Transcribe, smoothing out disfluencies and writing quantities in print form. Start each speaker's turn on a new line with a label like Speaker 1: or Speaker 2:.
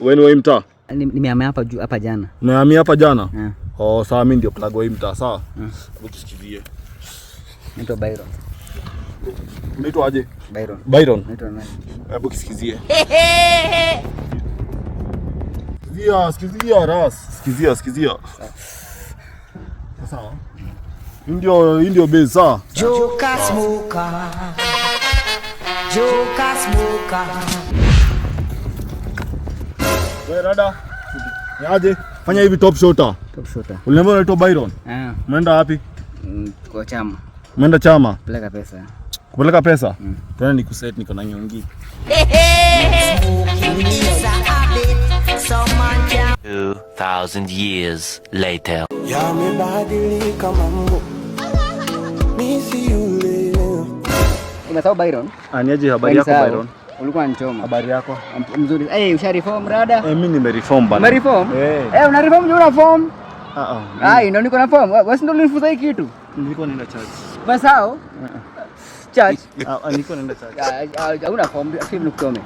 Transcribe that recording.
Speaker 1: Wewe ni wa mtaa?
Speaker 2: Nimehamia hapa jana.
Speaker 1: Umehamia hapa jana?
Speaker 2: Yeah.
Speaker 1: Oh, sawa, mimi ndio plug wa mtaa, sawa? Ukisikizie.
Speaker 2: Naitwa Byron.
Speaker 1: Unaitwa aje?
Speaker 2: Byron.
Speaker 1: Byron.
Speaker 2: Naitwa nani?
Speaker 1: Hebu kisikizie. Sikizia ras. Sikizia. Sawa. Ndio base, sawa?
Speaker 3: Joka smoker.
Speaker 1: Wewe rada. Ni aje? Fanya hivi top shota. Uliambia unaitwa Byron? Umeenda wapi?
Speaker 2: Kwa chama.
Speaker 1: Umeenda chama?
Speaker 2: Peleka pesa.
Speaker 1: Kupeleka pesa? Tena nikuset niko na nyongi.
Speaker 4: 2000 years later.
Speaker 3: Yamebadilika mambo. Misi yule.
Speaker 2: Umesahau Byron?
Speaker 1: Aniaje habari yako Byron?
Speaker 2: Ulikuwa unachoma.
Speaker 1: Habari yako?
Speaker 2: Mzuri. Ushareform rada?
Speaker 1: Mimi nimereform bana.
Speaker 2: Umereform? Una reform ndio una form? Ndio niko na form. Wewe ndio ulinifunza hii kitu.
Speaker 1: Nilikuwa nenda church.
Speaker 2: Umesahau? Church?
Speaker 1: Nilikuwa nenda church.
Speaker 2: Una form, film nikusome.